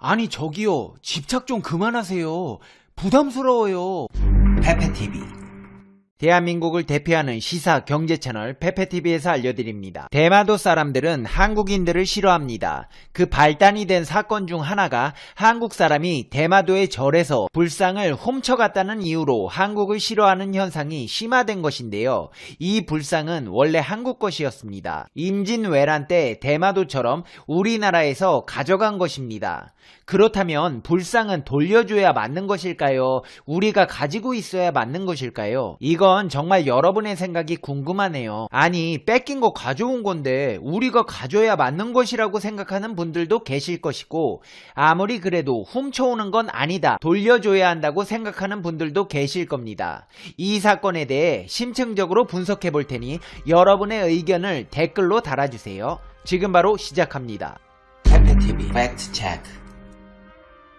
아니 저기요, 집착 좀 그만하세요. 부담스러워요. 페페TV, 대한민국을 대표하는 시사 경제 채널 페페TV에서 알려드립니다. 대마도 사람들은 한국인들을 싫어합니다. 그 발단이 된 사건 중 하나가 한국 사람이 대마도의 절에서 불상을 훔쳐갔다는 이유로 한국을 싫어하는 현상이 심화된 것인데요. 이 불상은 원래 한국 것이었습니다. 임진왜란 때 대마도처럼 우리나라에서 가져간 것입니다. 그렇다면 불상은 돌려줘야 맞는 것일까요? 우리가 가지고 있어야 맞는 것일까요? 이건 정말 여러분의 생각이 궁금하네요. 아니, 뺏긴 거 가져온 건데 우리가 가져야 맞는 것이라고 생각하는 분들도 계실 것이고, 아무리 그래도 훔쳐오는 건 아니다, 돌려줘야 한다고 생각하는 분들도 계실 겁니다. 이 사건에 대해 심층적으로 분석해 볼 테니 여러분의 의견을 댓글로 달아주세요. 지금 바로 시작합니다. 페페TV 팩트 체크.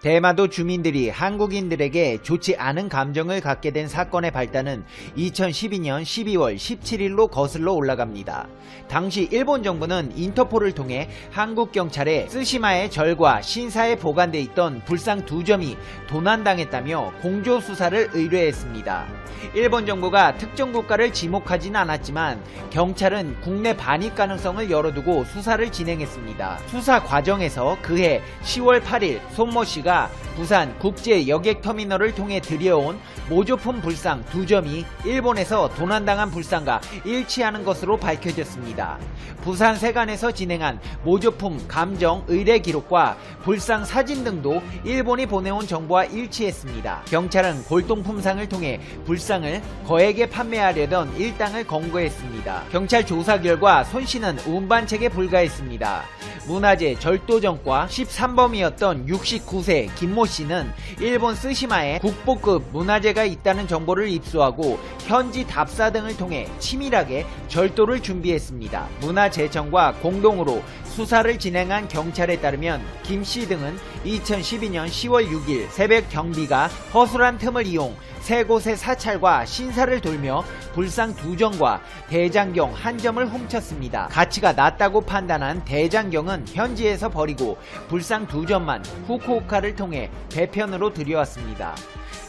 대마도 주민들이 한국인들에게 좋지 않은 감정을 갖게 된 사건의 발단은 2012년 12월 17일로 거슬러 올라갑니다. 당시 일본 정부는 인터폴을 통해 한국 경찰에 쓰시마의 절과 신사에 보관돼 있던 불상 2점이 도난당했다며 공조 수사를 의뢰했습니다. 일본 정부가 특정 국가를 지목하진 않았지만 경찰은 국내 반입 가능성을 열어두고 수사를 진행했습니다. 수사 과정에서 그해 10월 8일 손모 씨가 부산 국제 여객터미널을 통해 들여온 모조품 불상 2점이 일본에서 도난당한 불상과 일치하는 것으로 밝혀졌습니다. 부산 세관에서 진행한 모조품 감정 의뢰 기록과 불상 사진 등도 일본이 보내온 정보와 일치했습니다. 경찰은 골동품상을 통해 불상을 거액에 판매하려던 일당을 검거했습니다. 경찰 조사 결과 손 씨는 운반책에 불과했습니다. 문화재 절도전과 13범이었던 69세 김모 씨는 일본 쓰시마에 국보급 문화재가 있다는 정보를 입수하고 현지 답사 등을 통해 치밀하게 절도를 준비했습니다. 문화재청과 공동으로 수사를 진행한 경찰에 따르면 김 씨 등은 2012년 10월 6일 새벽 경비가 허술한 틈을 이용 세 곳의 사찰과 신사를 돌며 불상 2점과 대장경 1점을 훔쳤습니다. 가치가 낮다고 판단한 대장경은 현지에서 버리고 불상 2점만 후쿠오카를 통해 배편으로 들여왔습니다.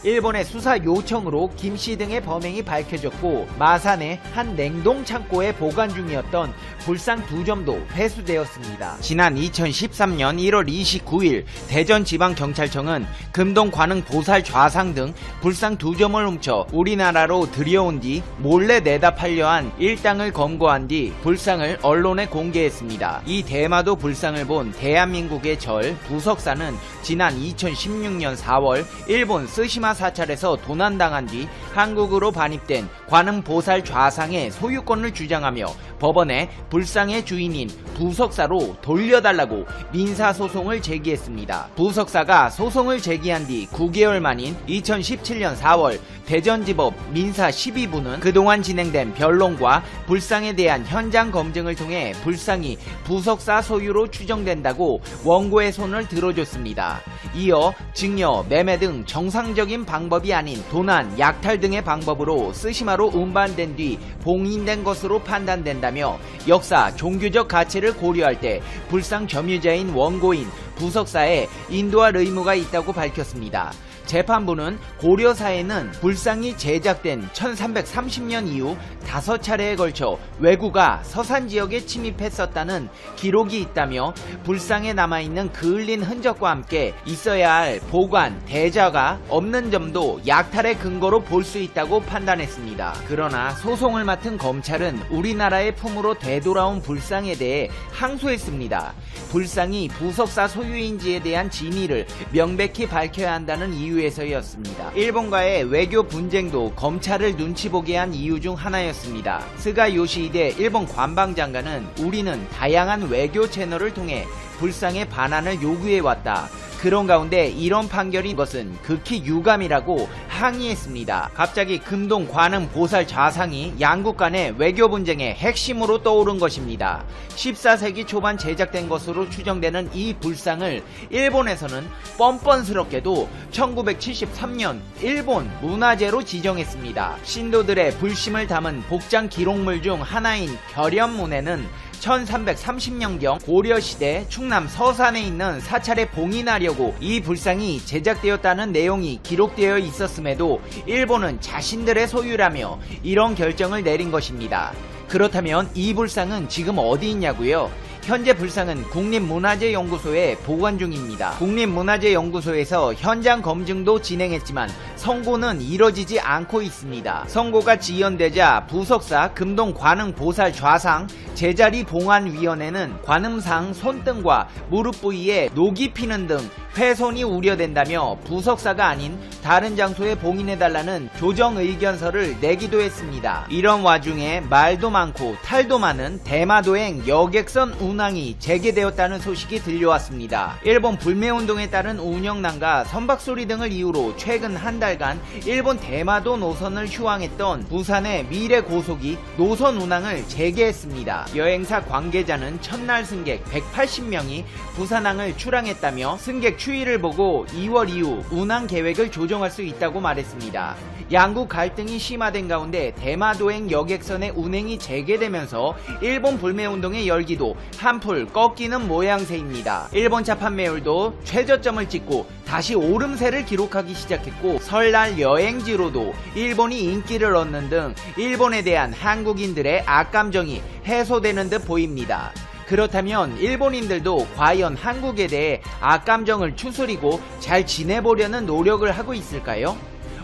일본의 수사 요청으로 김 씨 등의 범행이 밝혀졌고, 마산의 한 냉동 창고에 보관 중이었던 불상 2점도 회수되었습니다. 지난 2013년 1월 29일 대전지방경찰청은 금동 관흥 보살 좌상 등 불상 2점을 훔쳐 우리나라로 들여온 뒤 몰래 내다 팔려 한 일당을 검거한 뒤 불상을 언론에 공개했습니다. 이 대마도 불상을 본 대한민국의 절 부석사는 지난 2016년 4월 일본 쓰시마 사찰에서 도난당한 뒤 한국으로 반입된 관음보살 좌상의 소유권을 주장하며 법원에 불상의 주인인 부석사로 돌려달라고 민사소송을 제기했습니다. 부석사가 소송을 제기한 뒤 9개월 만인 2017년 4월 대전지법 민사 12부는 그동안 진행된 변론과 불상에 대한 현장 검증을 통해 불상이 부석사 소유로 추정된다고 원고의 손을 들어줬습니다. 이어 증여, 매매 등 정상적인 방법이 아닌 도난, 약탈 등의 방법으로 쓰시마로 운반된 뒤 봉인된 것으로 판단된다며 역사, 종교적 가치를 고려할 때 불상 점유자인 원고인 부석사에 인도할 의무가 있다고 밝혔습니다. 재판부는 고려사에는 불상이 제작된 1330년 이후 5차례에 걸쳐 왜구가 서산 지역에 침입했었다는 기록이 있다며 불상에 남아있는 그을린 흔적과 함께 있어야 할 보관, 대자가 없는 점도 약탈의 근거로 볼 수 있다고 판단했습니다. 그러나 소송을 맡은 검찰은 우리나라의 품으로 되돌아온 불상에 대해 항소했습니다. 불상이 부석사 소유인지에 대한 진위를 명백히 밝혀야 한다는 이유에서였습니다. 일본과의 외교 분쟁도 검찰을 눈치 보게 한 이유 중 하나였습니다. 스가 요시히데 일본 관방장관은 우리는 다양한 외교 채널을 통해 불상의 반환을 요구해왔다. 그런 가운데 이런 판결인 것은 극히 유감이라고 항의했습니다. 갑자기 금동 관음 보살 좌상이 양국 간의 외교 분쟁의 핵심으로 떠오른 것입니다. 14세기 초반 제작된 것으로 추정되는 이 불상을 일본에서는 뻔뻔스럽게도 1973년 일본 문화재로 지정했습니다. 신도들의 불심을 담은 복장 기록물 중 하나인 결연문에는 1330년경 고려시대 충남 서산에 있는 사찰에 봉인하려고 이 불상이 제작되었다는 내용이 기록되어 있었음에도 일본은 자신들의 소유라며 이런 결정을 내린 것입니다. 그렇다면 이 불상은 지금 어디 있냐고요? 현재 불상은 국립문화재연구소에 보관 중입니다. 국립문화재연구소에서 현장 검증도 진행했지만 선고는 이뤄지지 않고 있습니다. 선고가 지연되자 부석사 금동관흥보살 좌상 제자리봉안위원회는 관음상 손등과 무릎 부위에 녹이 피는 등 훼손이 우려된다며 부석사가 아닌 다른 장소에 봉인해달라는 조정 의견서를 내기도 했습니다. 이런 와중에 말도 많고 탈도 많은 대마도행 여객선 운항이 재개되었다는 소식이 들려왔습니다. 일본 불매운동에 따른 운영난과 선박소리 등을 이유로 최근 한 달간 일본 대마도 노선을 휴항했던 부산의 미래고속이 노선 운항을 재개했습니다. 여행사 관계자는 첫날 승객 180명이 부산항을 출항했다며 승객 추이를 보고 2월 이후 운항 계획을 조정할 수 있다고 말했습니다. 양국 갈등이 심화된 가운데 대마도행 여객선의 운행이 재개되면서 일본 불매운동의 열기도 한풀 꺾이는 모양새입니다. 일본차 판매율도 최저점을 찍고 다시 오름세를 기록하기 시작했고 설날 여행지로도 일본이 인기를 얻는 등 일본에 대한 한국인들의 악감정이 해소되는 듯 보입니다. 그렇다면 일본인들도 과연 한국에 대해 악감정을 추스리고 잘 지내보려는 노력을 하고 있을까요?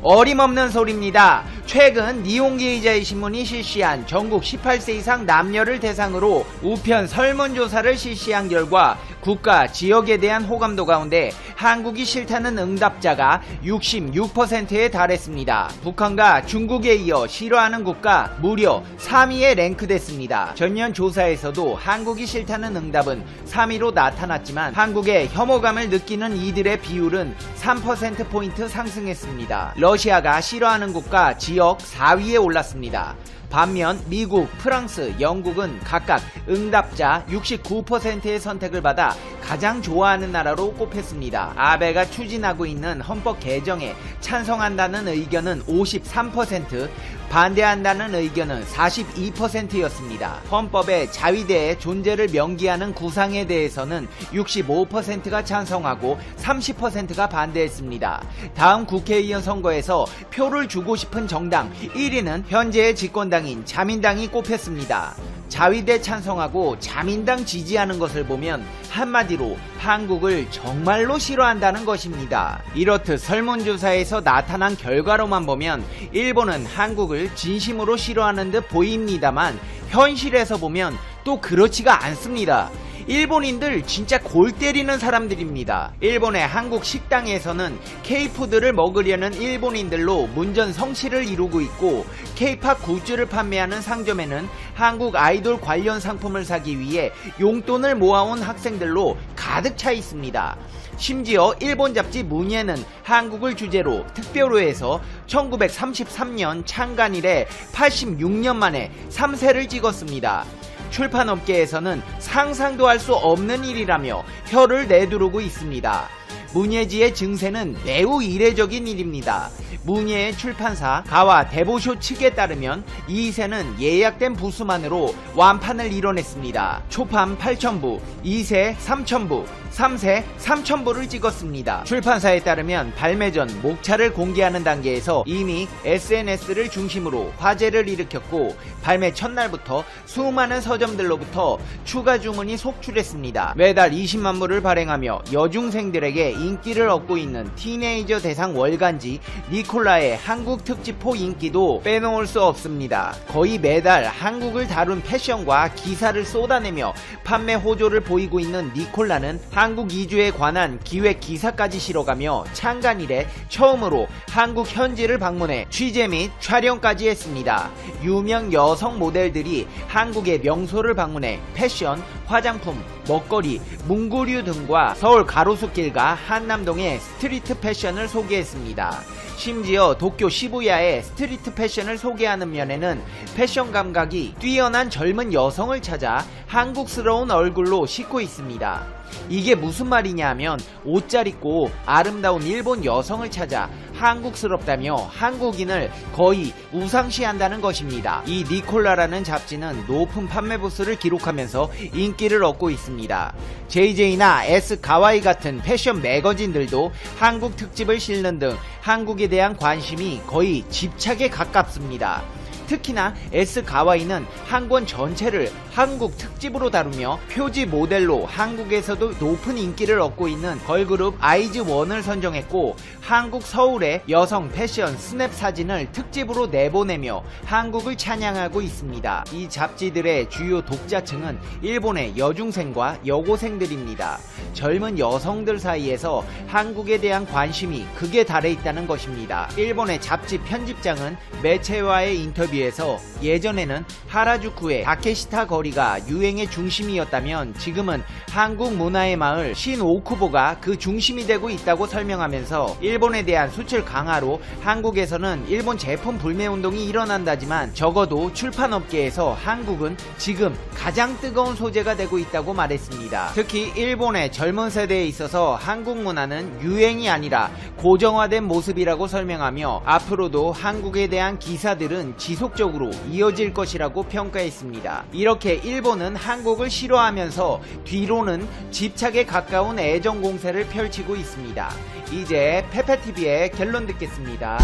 어림없는 소리입니다. 최근 니혼기의자의 신문이 실시한 전국 18세 이상 남녀를 대상으로 우편 설문조사를 실시한 결과 국가, 지역에 대한 호감도 가운데 한국이 싫다는 응답자가 66%에 달했습니다. 북한과 중국에 이어 싫어하는 국가 무려 3위에 랭크됐습니다. 전년 조사에서도 한국이 싫다는 응답은 3위로 나타났지만 한국의 혐오감을 느끼는 이들의 비율은 3%포인트 상승했습니다. 러시아가 싫어하는 국가, 지역 4위에 올랐습니다. 반면 미국, 프랑스, 영국은 각각 응답자 69%의 선택을 받아 가장 좋아하는 나라로 꼽혔습니다. 아베가 추진하고 있는 헌법 개정에 찬성한다는 의견은 53%, 반대한다는 의견은 42%였습니다. 헌법에 자위대의 존재를 명기하는 구상에 대해서는 65%가 찬성하고 30%가 반대했습니다. 다음 국회의원 선거에서 표를 주고 싶은 정당 1위는 현재의 집권당인 자민당이 꼽혔습니다. 자위대 찬성하고 자민당 지지하는 것을 보면 한마디로 한국을 정말로 싫어한다는 것입니다. 이렇듯 설문조사에서 나타난 결과로만 보면 일본은 한국을 진심으로 싫어하는 듯 보입니다만 현실에서 보면 또 그렇지가 않습니다. 일본인들 진짜 골 때리는 사람들입니다. 일본의 한국 식당에서는 K-푸드를 먹으려는 일본인들로 문전성시를 이루고 있고 K-팝 굿즈를 판매하는 상점에는 한국 아이돌 관련 상품을 사기 위해 용돈을 모아온 학생들로 가득 차 있습니다. 심지어 일본 잡지 문예는 한국을 주제로 특별호에서 1933년 창간 이래 86년 만에 3세를 찍었습니다. 출판업계에서는 상상도 할 수 없는 일이라며 혀를 내두르고 있습니다. 문예지의 증세는 매우 이례적인 일입니다. 문예의 출판사 가와 대보쇼 측에 따르면 2세는 예약된 부수만으로 완판을 이뤄냈습니다. 초판 8,000부, 2세 3,000부, 3세 3,000부를 찍었습니다. 출판사에 따르면 발매 전 목차를 공개하는 단계에서 이미 SNS를 중심으로 화제를 일으켰고 발매 첫날부터 수많은 서점들로부터 추가 주문이 속출했습니다. 매달 20만 부를 발행하며 여중생들에게 인기를 얻고 있는 티네이저 대상 월간지 니콜라의 한국 특집호 인기도 빼놓을 수 없습니다. 거의 매달 한국을 다룬 패션과 기사를 쏟아내며 판매 호조를 보이고 있는 니콜라는 한국 이주에 관한 기획 기사까지 실어가며 창간 이래 처음으로 한국 현지를 방문해 취재 및 촬영까지 했습니다. 유명 여성 모델들이 한국의 명소를 방문해 패션, 화장품, 먹거리, 문구류 등과 서울 가로수길과 한남동의 스트리트 패션을 소개했습니다. 심지어 도쿄 시부야의 스트리트 패션을 소개하는 면에는 패션 감각이 뛰어난 젊은 여성을 찾아 한국스러운 얼굴로 싣고 있습니다. 이게 무슨 말이냐 하면 옷 잘 입고 아름다운 일본 여성을 찾아 한국스럽다며 한국인을 거의 우상시한다는 것입니다. 이 니콜라라는 잡지는 높은 판매 부수를 기록하면서 인기를 얻고 있습니다. JJ나 S 가와이 같은 패션 매거진들도 한국 특집을 실는 등 한국에 대한 관심이 거의 집착에 가깝습니다. 특히나 S 가와이는 한 권 전체를 한국 특집으로 다루며 표지 모델로 한국에서도 높은 인기를 얻고 있는 걸그룹 아이즈원을 선정했고, 한국 서울의 여성 패션 스냅 사진을 특집으로 내보내며 한국을 찬양하고 있습니다. 이 잡지들의 주요 독자층은 일본의 여중생과 여고생들입니다. 젊은 여성들 사이에서 한국에 대한 관심이 극에 달해 있다는 것입니다. 일본의 잡지 편집장은 매체와의 인터뷰에서 예전에는 하라주쿠의 다케시타 거리가 유행의 중심이었다면 지금은 한국 문화의 마을 신오쿠보가 그 중심이 되고 있다고 설명하면서 일본에 대한 수출 강화로 한국에서는 일본 제품 불매 운동이 일어난다지만 적어도 출판업계에서 한국은 지금 가장 뜨거운 소재가 되고 있다고 말했습니다. 특히 일본의 젊은 세대에 있어서 한국 문화는 유행이 아니라 고정화된 모습이라고 설명하며 앞으로도 한국에 대한 기사들은 지속적으로 이어질 것이라고 평가했습니다. 이렇게 일본은 한국을 싫어하면서 뒤로는 집착에 가까운 애정 공세를 펼치고 있습니다. 이제 페페TV의 결론 듣겠습니다.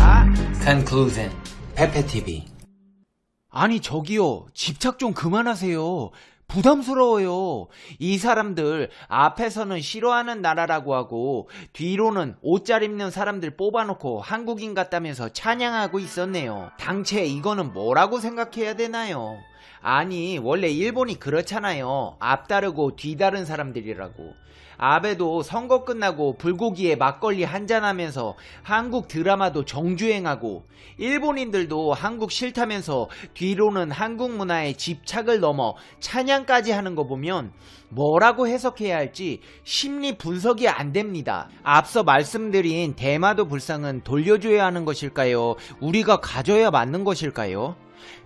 Conclusion. 페페TV. 아니 저기요, 집착 좀 그만하세요. 부담스러워요. 이 사람들 앞에서는 싫어하는 나라라고 하고 뒤로는 옷 잘 입는 사람들 뽑아놓고 한국인 같다면서 찬양하고 있었네요. 당최 이거는 뭐라고 생각해야 되나요? 아니 원래 일본이 그렇잖아요. 앞다르고 뒤다른 사람들이라고. 아베도 선거 끝나고 불고기에 막걸리 한잔하면서 한국 드라마도 정주행하고 일본인들도 한국 싫다면서 뒤로는 한국 문화에 집착을 넘어 찬양까지 하는 거 보면 뭐라고 해석해야 할지 심리 분석이 안 됩니다. 앞서 말씀드린 대마도 불상은 돌려줘야 하는 것일까요? 우리가 가져야 맞는 것일까요?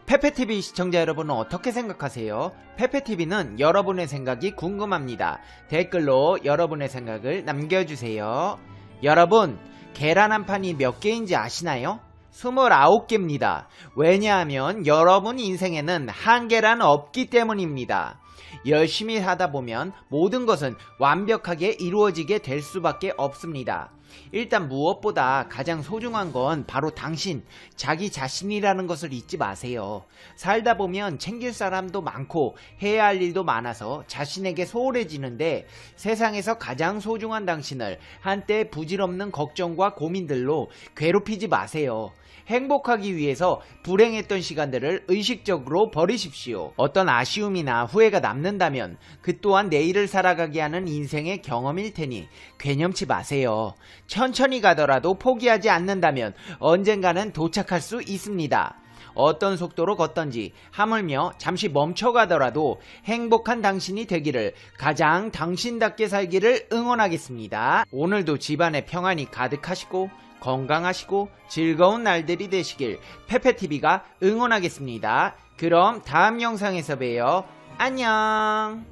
페페TV 시청자 여러분은 어떻게 생각하세요? 페페TV는 여러분의 생각이 궁금합니다. 댓글로 여러분의 생각을 남겨주세요. 여러분, 계란 한 판이 몇 개인지 아시나요? 29개입니다. 왜냐하면 여러분 인생에는 한 계란 없기 때문입니다. 열심히 하다 보면 모든 것은 완벽하게 이루어지게 될 수밖에 없습니다. 일단 무엇보다 가장 소중한 건 바로 당신, 자기 자신이라는 것을 잊지 마세요. 살다 보면 챙길 사람도 많고 해야 할 일도 많아서 자신에게 소홀해지는데 세상에서 가장 소중한 당신을 한때 부질없는 걱정과 고민들로 괴롭히지 마세요. 행복하기 위해서 불행했던 시간들을 의식적으로 버리십시오. 어떤 아쉬움이나 후회가 남는다면 그 또한 내일을 살아가게 하는 인생의 경험일 테니 괴념치 마세요. 천천히 가더라도 포기하지 않는다면 언젠가는 도착할 수 있습니다. 어떤 속도로 걷던지 하물며 잠시 멈춰가더라도 행복한 당신이 되기를, 가장 당신답게 살기를 응원하겠습니다. 오늘도 집안에 평안이 가득하시고 건강하시고 즐거운 날들이 되시길 페페TV가 응원하겠습니다. 그럼 다음 영상에서 봬요. 안녕.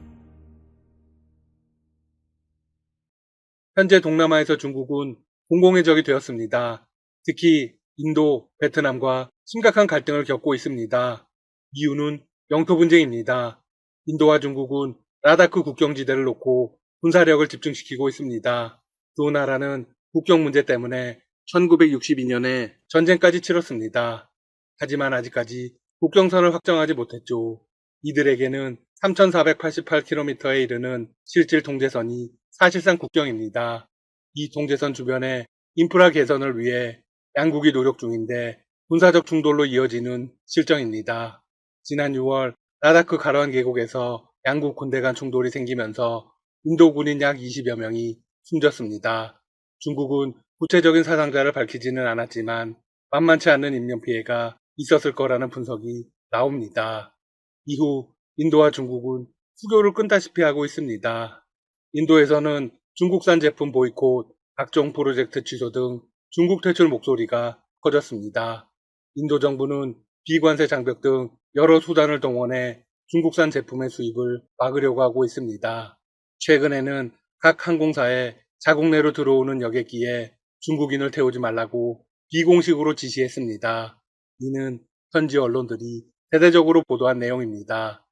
현재 동남아에서 중국은 공공의 적이 되었습니다. 특히 인도, 베트남과 심각한 갈등을 겪고 있습니다. 이유는 영토 분쟁입니다. 인도와 중국은 라다크 국경지대를 놓고 군사력을 집중시키고 있습니다. 두 나라는 국경 문제 때문에 1962년에 전쟁까지 치렀습니다. 하지만 아직까지 국경선을 확정하지 못했죠. 이들에게는 3,488km에 이르는 실질 통제선이 사실상 국경입니다. 이 통제선 주변에 인프라 개선을 위해 양국이 노력 중인데 군사적 충돌로 이어지는 실정입니다. 지난 6월 라다크 가르완 계곡에서 양국 군대 간 충돌이 생기면서 인도 군인 약 20여 명이 숨졌습니다. 중국은 구체적인 사상자를 밝히지는 않았지만 만만치 않은 인명피해가 있었을 거라는 분석이 나옵니다. 이후 인도와 중국은 수교를 끈다시피 하고 있습니다. 인도에서는 중국산 제품 보이콧, 각종 프로젝트 취소 등 중국 퇴출 목소리가 커졌습니다. 인도 정부는 비관세 장벽 등 여러 수단을 동원해 중국산 제품의 수입을 막으려고 하고 있습니다. 최근에는 각 항공사에 자국 내로 들어오는 여객기에 중국인을 태우지 말라고 비공식으로 지시했습니다. 이는 현지 언론들이 대대적으로 보도한 내용입니다.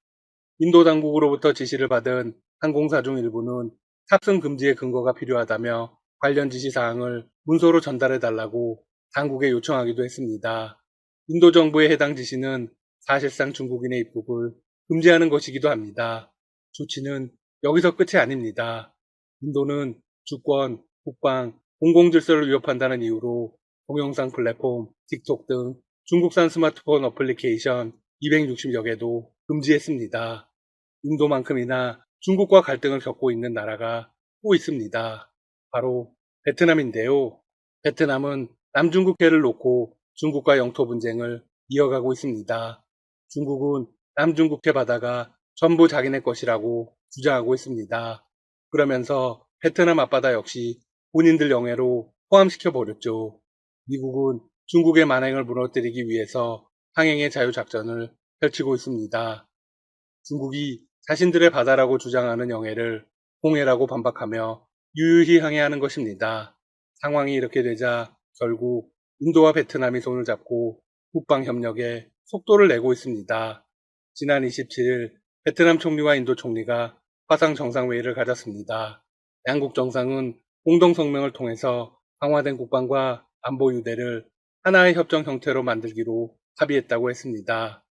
인도 당국으로부터 지시를 받은 항공사 중 일부는 탑승 금지의 근거가 필요하다며 관련 지시 사항을 문서로 전달해달라고 당국에 요청하기도 했습니다. 인도 정부의 해당 지시는 사실상 중국인의 입국을 금지하는 것이기도 합니다. 조치는 여기서 끝이 아닙니다. 인도는 주권, 국방, 공공질서를 위협한다는 이유로 동영상 플랫폼, 틱톡 등 중국산 스마트폰 어플리케이션 260여 개도 금지했습니다. 인도만큼이나 중국과 갈등을 겪고 있는 나라가 또 있습니다. 바로 베트남인데요. 베트남은 남중국해를 놓고 중국과 영토 분쟁을 이어가고 있습니다. 중국은 남중국해 바다가 전부 자기네 것이라고 주장하고 있습니다. 그러면서 베트남 앞바다 역시 본인들 영해로 포함시켜 버렸죠. 미국은 중국의 만행을 무너뜨리기 위해서 항행의 자유작전을 펼치고 있습니다. 중국이 자신들의 바다라고 주장하는 영해를 홍해라고 반박하며 유유히 항해하는 것입니다. 상황이 이렇게 되자 결국 인도와 베트남이 손을 잡고 국방협력에 속도를 내고 있습니다. 지난 27일 베트남 총리와 인도 총리가 화상 정상회의를 가졌습니다. 양국 정상은 공동성명을 통해서 강화된 국방과 안보 유대를 하나의 협정 형태로 만들기로 합의했다고 했습니다.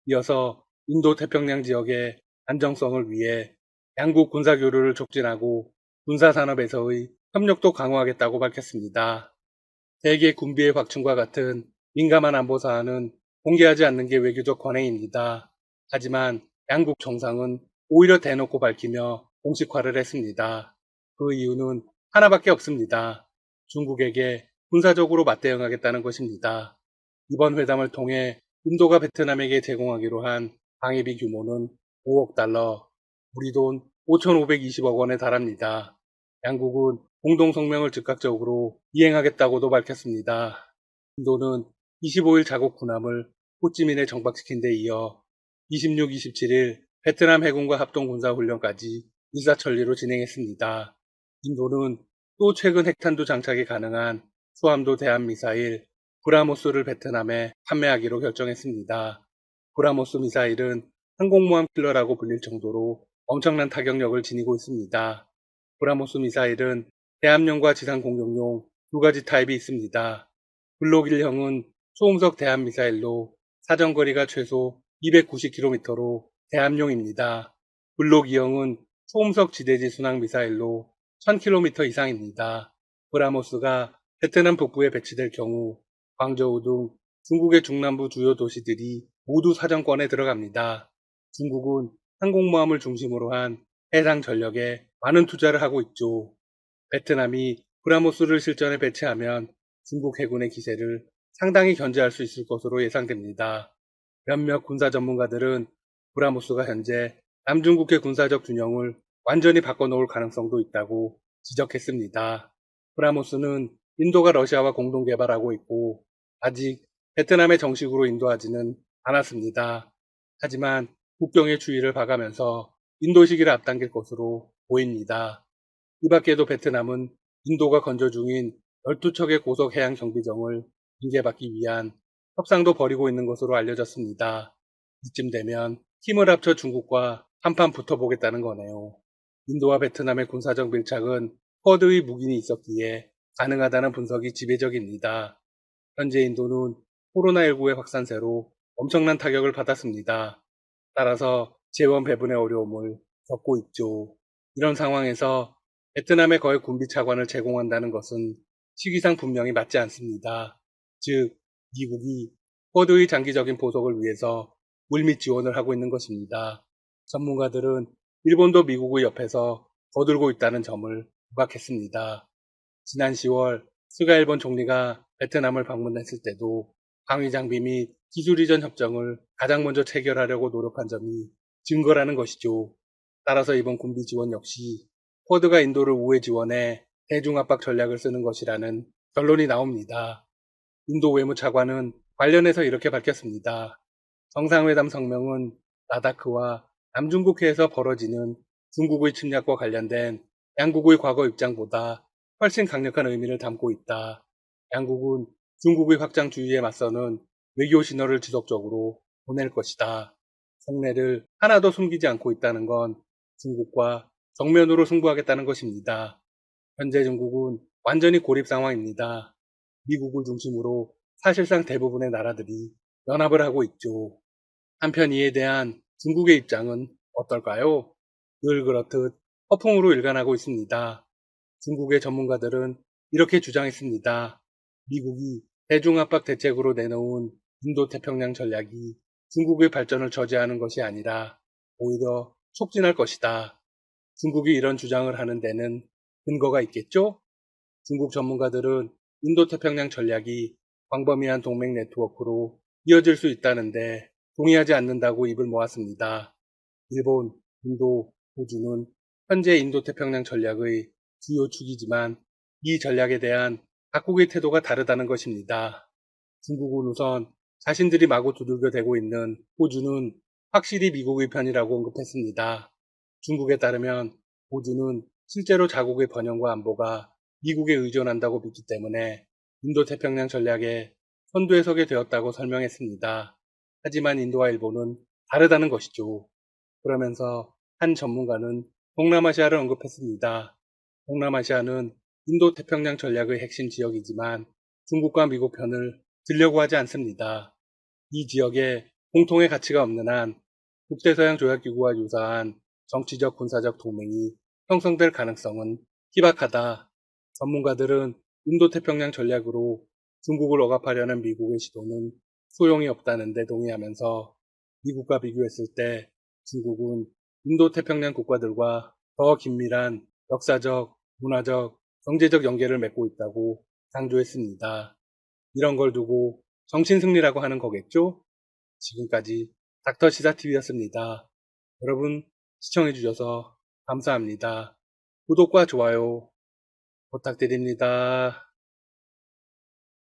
이어서 인도 태평양 지역의 안정성을 위해 양국 군사교류를 촉진하고 군사산업에서의 협력도 강화하겠다고 밝혔습니다. 세계 군비의 확충과 같은 민감한 안보 사안은 공개하지 않는 게 외교적 관행입니다. 하지만 양국 정상은 오히려 대놓고 밝히며 공식화를 했습니다. 그 이유는 하나밖에 없습니다. 중국에게 군사적으로 맞대응하겠다는 것입니다. 이번 회담을 통해 인도가 베트남에게 제공하기로 한 방위비 규모는 5억 달러, 우리 돈 5,520억 원에 달합니다. 양국은 공동성명을 즉각적으로 이행하겠다고도 밝혔습니다. 인도는 25일 자국 군함을 호찌민에 정박시킨 데 이어 26, 27일 베트남 해군과 합동군사훈련까지 일사천리로 진행했습니다. 인도는 또 최근 핵탄두 장착이 가능한 수함도 대한미사일 브라모스를 베트남에 판매하기로 결정했습니다. 브라모스 미사일은 항공모함 킬러라고 불릴 정도로 엄청난 타격력을 지니고 있습니다. 브라모스 미사일은 대함용과 지상 공격용 두 가지 타입이 있습니다. 블록 1형은 소음석 대함미사일로 사정거리가 최소 290km로 대함용입니다. 블록 2형은 소음석 지대지 순항 미사일로 1000km 이상입니다. 브라모스가 베트남 북부에 배치될 경우 광저우 등 중국의 중남부 주요 도시들이 모두 사정권에 들어갑니다. 중국은 항공모함을 중심으로 한 해상 전력에 많은 투자를 하고 있죠. 베트남이 브라모스를 실전에 배치하면 중국 해군의 기세를 상당히 견제할 수 있을 것으로 예상됩니다. 몇몇 군사 전문가들은 브라모스가 현재 남중국해 군사적 균형을 완전히 바꿔놓을 가능성도 있다고 지적했습니다. 브라모스는 인도가 러시아와 공동 개발하고 있고 아직 베트남에 정식으로 인도하지는 않았습니다. 하지만 국경의 주위를 봐가면서 인도 시기를 앞당길 것으로 보입니다. 이 밖에도 베트남은 인도가 건조 중인 12척의 고속 해양 경비정을 징계받기 위한 협상도 벌이고 있는 것으로 알려졌습니다. 이쯤 되면 힘을 합쳐 중국과 한판 붙어보겠다는 거네요. 인도와 베트남의 군사적 밀착은 쿼드의 묵인이 있었기에 가능하다는 분석이 지배적입니다. 현재 인도는 코로나19의 확산세로 엄청난 타격을 받았습니다. 따라서 재원 배분의 어려움을 겪고 있죠. 이런 상황에서 베트남에 거의 군비 차관을 제공한다는 것은 시기상 분명히 맞지 않습니다. 즉, 미국이 쿼드의 장기적인 보석을 위해서 물밑 지원을 하고 있는 것입니다. 전문가들은 일본도 미국의 옆에서 거들고 있다는 점을 부각했습니다. 지난 10월 스가 일본 총리가 베트남을 방문했을 때도 방위 장비 및 기술 이전 협정을 가장 먼저 체결하려고 노력한 점이 증거라는 것이죠. 따라서 이번 군비 지원 역시 쿼드가 인도를 우회 지원해 대중압박 전략을 쓰는 것이라는 결론이 나옵니다. 인도 외무차관은 관련해서 이렇게 밝혔습니다. 정상회담 성명은 라다크와 남중국해에서 벌어지는 중국의 침략과 관련된 양국의 과거 입장보다 훨씬 강력한 의미를 담고 있다. 양국은 중국의 확장주의에 맞서는 외교 신호를 지속적으로 보낼 것이다. 속내를 하나도 숨기지 않고 있다는 건 중국과 정면으로 승부하겠다는 것입니다. 현재 중국은 완전히 고립 상황입니다. 미국을 중심으로 사실상 대부분의 나라들이 연합을 하고 있죠. 한편 이에 대한 중국의 입장은 어떨까요? 늘 그렇듯 허풍으로 일관하고 있습니다. 중국의 전문가들은 이렇게 주장했습니다. 미국이 대중압박 대책으로 내놓은 인도태평양 전략이 중국의 발전을 저지하는 것이 아니라 오히려 촉진할 것이다. 중국이 이런 주장을 하는 데는 근거가 있겠죠? 중국 전문가들은 인도태평양 전략이 광범위한 동맹 네트워크로 이어질 수 있다는데 동의하지 않는다고 입을 모았습니다. 일본, 인도, 호주는 현재 인도태평양 전략의 주요 축이지만 이 전략에 대한 각국의 태도가 다르다는 것입니다. 중국은 우선 자신들이 마구 두들겨 대고 있는 호주는 확실히 미국의 편이라고 언급했습니다. 중국에 따르면 호주는 실제로 자국의 번영과 안보가 미국에 의존한다고 믿기 때문에 인도태평양 전략에 선두에 서게 되었다고 설명했습니다. 하지만 인도와 일본은 다르다는 것이죠. 그러면서 한 전문가는 동남아시아를 언급했습니다. 동남아시아는 인도태평양 전략의 핵심 지역이지만 중국과 미국 편을 들려고 하지 않습니다. 이 지역에 공통의 가치가 없는 한 국제서양 조약기구와 유사한 정치적 군사적 동맹이 형성될 가능성은 희박하다. 전문가들은 인도태평양 전략으로 중국을 억압하려는 미국의 시도는 소용이 없다는 데 동의하면서 미국과 비교했을 때 중국은 인도태평양 국가들과 더 긴밀한 역사적, 문화적, 경제적 연계를 맺고 있다고 강조했습니다. 이런 걸 두고 정신승리라고 하는 거겠죠? 지금까지 닥터시사TV였습니다. 여러분 시청해주셔서 감사합니다. 구독과 좋아요 부탁드립니다.